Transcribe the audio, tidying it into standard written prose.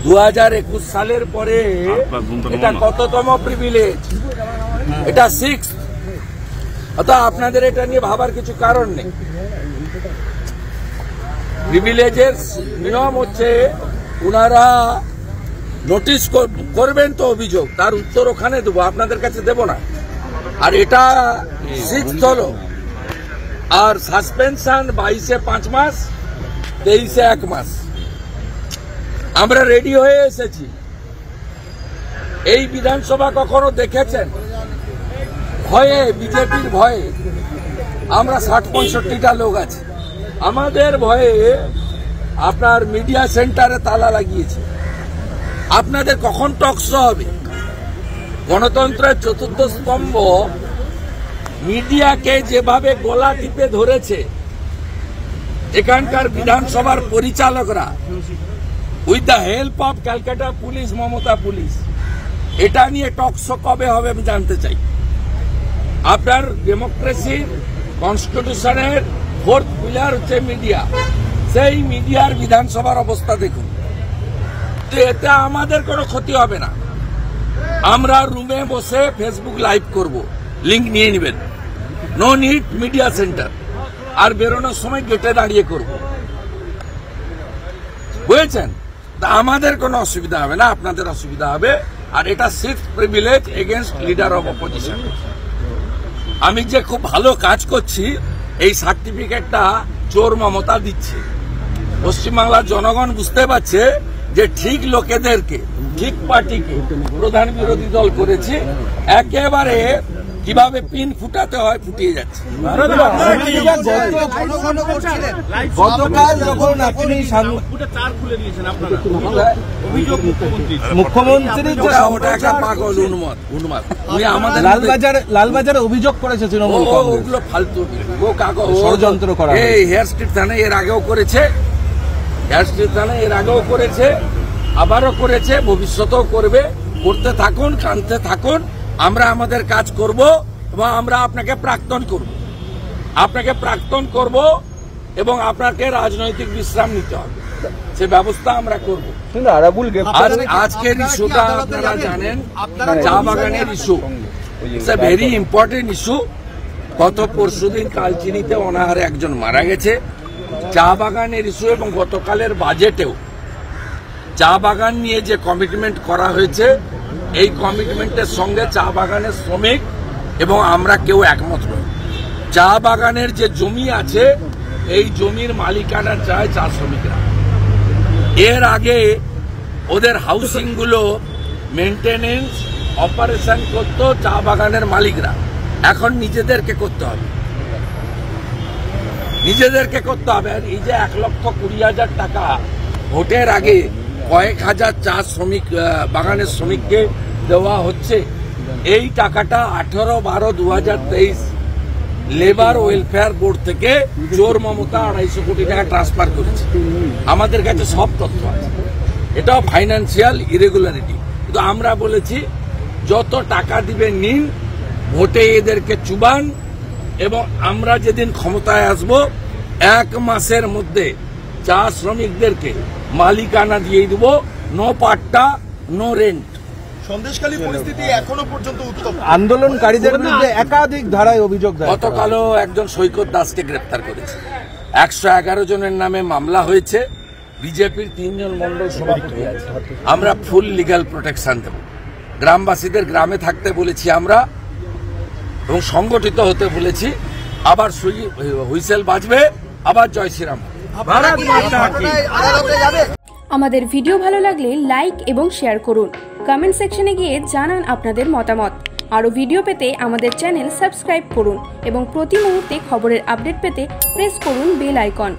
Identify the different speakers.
Speaker 1: 2021 সালের পরে এটা কততম প্রিভিলেজ? এটা 6th। অর্থাৎ আপনাদের এটা নিয়ে ভাবার কিছু কারণ নেই। প্রিভিলেজের নিয়ম হচ্ছে ওনারা নোটিশ করবেন তো অভিযোগ, তার উত্তর ওখানে দেবো, আপনাদের কাছে দেব না। আর এটা 6th হলো। আর সাসপেনশন 22-এ 5 মাস, 23-এ 1 মাস। আমরা রেডি হয়ে এসেছি। এই বিধানসভা কখনো দেখেছেন? ভয়ে, বিজেপির ভয়ে আমরা 60-65টা লোক আছি। আমাদের ভয়ে আপনার মিডিয়া সেন্টারে তালা লাগিয়েছে। আপনাদের কখন টকশো হবে? গণতন্ত্রের চতুর্থ স্তম্ভ মিডিয়াকে যেভাবে গলা টিপে ধরেছে, এখানকার বিধানসভার পরিচালকরা with the help of Calcutta police, Mamata police, এটা নিয়ে টকশো কবে হবে আমি জানতে চাই। আপনার ডেমোক্রেসির কনস্টিটিউশনের 4th পিলার হচ্ছে মিডিয়া। সেই মিডিয়ার বিধানসভার অবস্থা দেখুন। এতে আমাদের কোনো ক্ষতি হবে না। আমরা রুমে বসে ফেসবুক লাইভ করব, লিঙ্ক নিয়ে নেবেন। No need media centre. আর বেরোনোর সময় গেটে দাঁড়িয়ে করব, বুঝেছেন? তা আমাদের কোনো অসুবিধা হবে না, আপনাদের অসুবিধা হবে। আর এটা 6th privilege against leader of opposition. আমি যে খুব ভালো কাজ করছি এই সার্টিফিকেটটা চোর মমতা দিচ্ছে। পশ্চিমবাংলার জনগণ বুঝতে পারছে যে ঠিক লোকেদেরকে, ঠিক পার্টিকে প্রধান বিরোধী দল করেছে। একেবারে কিভাবে পিন ফুটাতে হয় ফুটিয়ে যাচ্ছে। মুখ্যমন্ত্রী ওটা একটা পাগল উন্মাদ। উনি আমাদের
Speaker 2: লালবাজারে অভিযোগ করেছে তৃণমূল কংগ্রেস।
Speaker 1: ওগুলো ফালতু, ও কাগজ
Speaker 2: ষড়যন্ত্র করা।
Speaker 1: এই হেয়ার স্ট্রিট থানায় এর আগেও করেছে, হেয়ার স্ট্রিট থানায় এর আগেও করেছে, আবারও করেছে, ভবিষ্যতেও করবে। করতে থাকুন, কানতে থাকুন। আমরা আমাদের কাজ করব এবং আমরা আপনাকে প্রাক্তন করব এবং আপনাকে রাজনৈতিক বিশ্রাম নিতে হবে, সে ব্যবস্থা আমরা করব। আজকের ইস্যুটা আপনারা জানেন, চা বাগানের issue. It's a very important issue. গত পরশুদিন কালচিনিতে অনাহারে একজন মারা গেছে। চা বাগানের ইস্যু এবং গতকালের বাজেটেও চা বাগান নিয়ে যে কমিটমেন্ট করা হয়েছে, এই কমিটমেন্টের সঙ্গে চা বাগানের শ্রমিক এবং আমরা কেউ একমত নই। চা বাগানের যে জমি আছে, এই জমির মালিকানা চায় চা শ্রমিকরা। এর আগে ওদের হাউসিংগুলো মেনটেনেন্স অপারেশন করতো চা বাগানের মালিকরা। এখন নিজেদেরকে করতে হবে। আর এই যে 1,20,000 টাকা ভোটের আগে কয়েক হাজার চা শ্রমিক, বাগানের শ্রমিককে দেওয়া হচ্ছে, এই টাকাটা 18/12/2023 লেবার ওয়েলফেয়ার বোর্ড থেকে চোর মমতা 250 কোটি টাকা ট্রান্সফার করেছে। আমাদের কাছে সব তথ্য আছে। এটাও ফাইন্যান্সিয়াল ইরেগুলারিটি। কিন্তু আমরা বলেছি যত টাকা দিবেন নিন, ভোটে এদেরকে চুবান এবং আমরা যেদিন ক্ষমতায় আসব 1 মাসের মধ্যে চা শ্রমিকদেরকে মালিকানা দিয়ে দেব। নো পাট্টা, নো রেন্ট।
Speaker 3: সন্দেশখালী পরিস্থিতি এখনো পর্যন্ত উত্তপ্ত।
Speaker 2: আন্দোলনকারীদের বিরুদ্ধে একাধিক ধারায় অভিযোগ।
Speaker 1: গতকালও একজন সৈকত দাসকে গ্রেপ্তার করেছে। 111 জনের নামে মামলা হয়েছে। বিজেপির 3 জন মন্ডল সভাপতি আছে। আমরা ফুল লিগ্যাল প্রোটেকশন দেব। গ্রামবাসীদের গ্রামে থাকতে বলেছি আমরা এবং সংগঠিত হতে বলেছি। আবার হুইসেল বাজবে, আবার জয় শ্রীরাম।
Speaker 4: আমাদের ভিডিও ভালো লাগলে লাইক এবং শেয়ার করুন। কমেন্ট সেকশনে গিয়ে জানান আপনাদের মতামত। আরও ভিডিও পেতে আমাদের চ্যানেল সাবস্ক্রাইব করুন এবং প্রতি মুহূর্তে খবরের আপডেট পেতে প্রেস করুন বেল আইকন।